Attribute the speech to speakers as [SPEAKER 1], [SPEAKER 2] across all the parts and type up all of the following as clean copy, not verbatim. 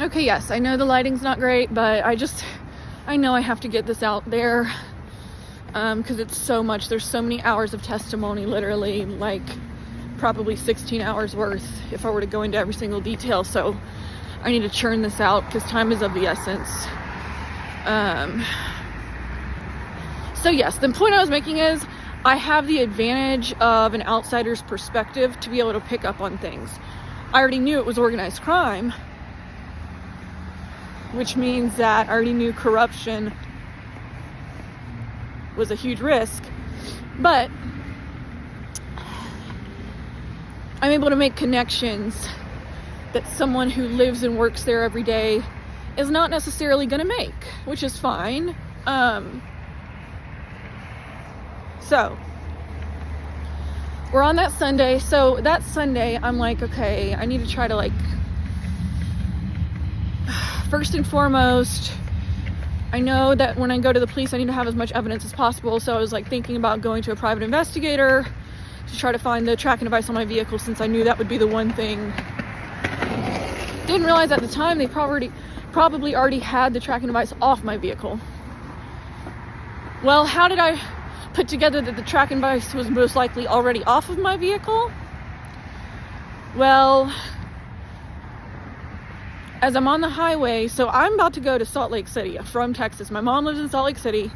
[SPEAKER 1] Okay, yes, I know the lighting's not great, but I know I have to get this out there, because it's so much. There's so many hours of testimony, literally, like, probably 16 hours worth if I were to go into every single detail, so I need to churn this out, because time is of the essence. So yes, the point I was making is, I have the advantage of an outsider's perspective to be able to pick up on things. I already knew it was organized crime, which means that I already knew corruption was a huge risk, but I'm able to make connections that someone who lives and works there every day is not necessarily going to make, which is fine. So we're on that Sunday. So that Sunday, I'm like, okay, I need to try to, like, first and foremost, I know that when I go to the police, I need to have as much evidence as possible. So I was, like, thinking about going to a private investigator to try to find the tracking device on my vehicle, since I knew that would be the one thing. Didn't realize at the time they probably already had the tracking device off my vehicle. Well, how did I put together that the tracking device was most likely already off of my vehicle? Well, as I'm on the highway, so I'm about to go to Salt Lake City. I'm from Texas. My mom lives in Salt Lake City.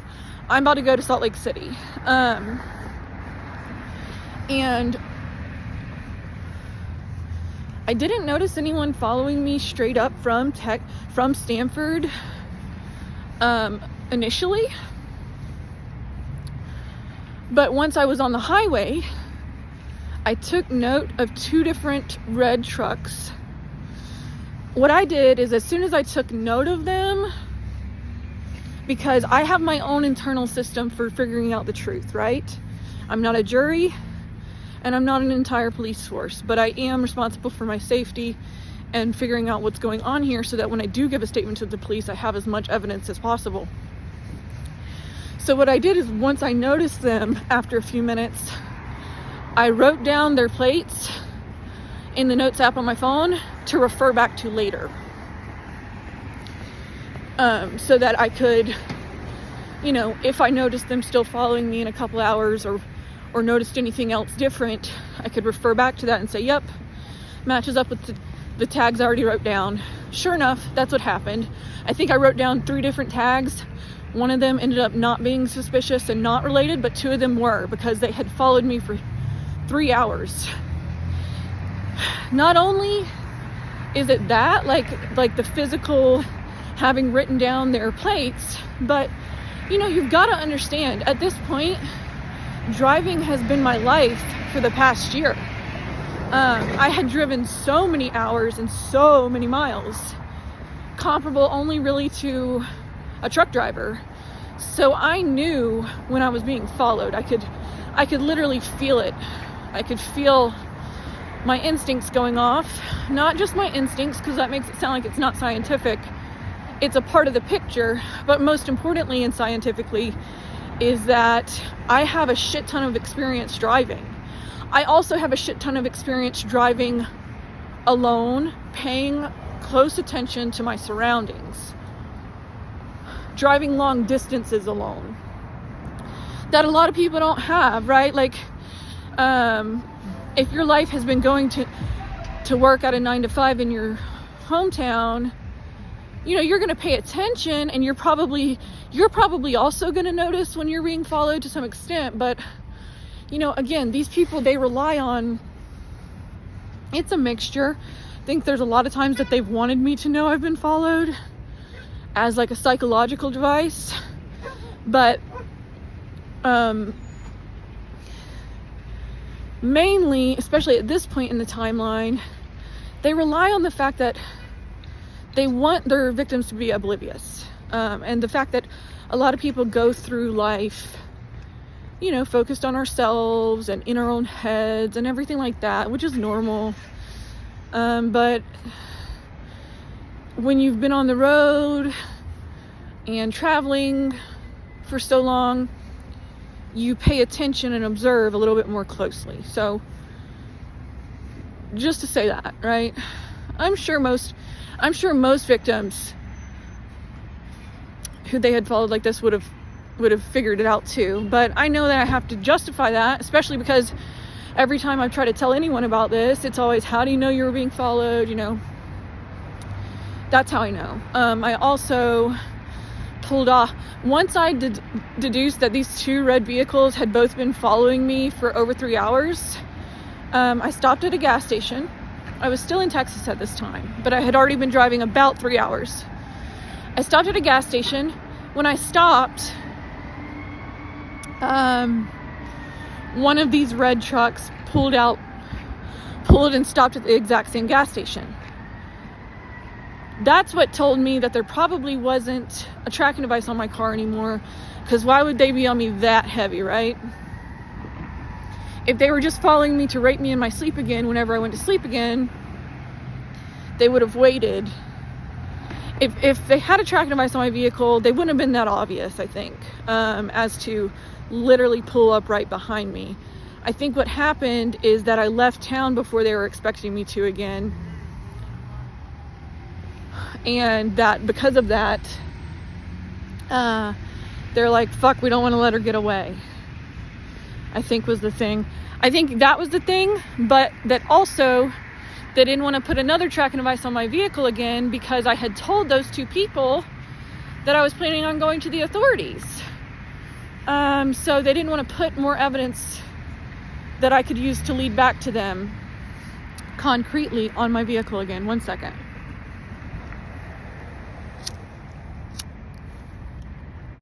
[SPEAKER 1] I'm about to go to Salt Lake City. And I didn't notice anyone following me straight up from Stanford initially. But once I was on the highway, I took note of two different red trucks. What I did is, as soon as I took note of them, because I have my own internal system for figuring out the truth, right? I'm not a jury, and I'm not an entire police force, but I am responsible for my safety and figuring out what's going on here, so that when I do give a statement to the police, I have as much evidence as possible. So what I did is, once I noticed them after a few minutes, I wrote down their plates in the notes app on my phone to refer back to later. So that I could, if I noticed them still following me in a couple hours, or noticed anything else different, I could refer back to that and say, yep, matches up with the tags I already wrote down. Sure enough, that's what happened. I think I wrote down 3 different tags. One of them ended up not being suspicious and not related, but 2 of them were, because they had followed me for 3 hours. Not only is it that, like the physical having written down their plates, but you've got to understand, at this point, driving has been my life for the past year. I had driven so many hours and so many miles, comparable only really to a truck driver. So I knew when I was being followed. I could literally feel it. I could feel my instincts going off. Not just my instincts, because that makes it sound like it's not scientific. It's a part of the picture, but most importantly and scientifically is that I have a shit ton of experience driving. I also have a shit ton of experience driving alone, paying close attention to my surroundings, driving long distances alone, that a lot of people don't have, right? Like, if your life has been going to work at a 9 to 5 in your hometown, you're going to pay attention, and you're probably also going to notice when you're being followed to some extent. But, again, these people, they rely on, it's a mixture. I think there's a lot of times that they've wanted me to know I've been followed as like a psychological device, but mainly, especially at this point in the timeline, they rely on the fact that they want their victims to be oblivious, and the fact that a lot of people go through life, focused on ourselves and in our own heads and everything like that, which is normal. But when you've been on the road and traveling for so long, you pay attention and observe a little bit more closely. So just to say that, right? I'm sure most victims who they had followed like this would have figured it out too. But I know that I have to justify that, especially because every time I try to tell anyone about this, it's always, how do you know you were being followed? You know, that's how I know. I also pulled off once I deduced that these 2 red vehicles had both been following me for over 3 hours. I stopped at a gas station. I was still in Texas at this time, but I had already been driving about 3 hours. I stopped at a gas station. When I stopped, one of these red trucks pulled and stopped at the exact same gas station. That's what told me that there probably wasn't a tracking device on my car anymore, because why would they be on me that heavy, right? If they were just following me to rape me in my sleep again whenever I went to sleep again, they would have waited. If they had a tracking device on my vehicle, they wouldn't have been that obvious, I think, as to literally pull up right behind me. I think what happened is that I left town before they were expecting me to again. And that because of that, they're like, fuck, we don't want to let her get away, I think was the thing. I think that was the thing, but that also they didn't want to put another tracking device on my vehicle again because I had told those 2 people that I was planning on going to the authorities. So they didn't want to put more evidence that I could use to lead back to them concretely on my vehicle again. 1 second.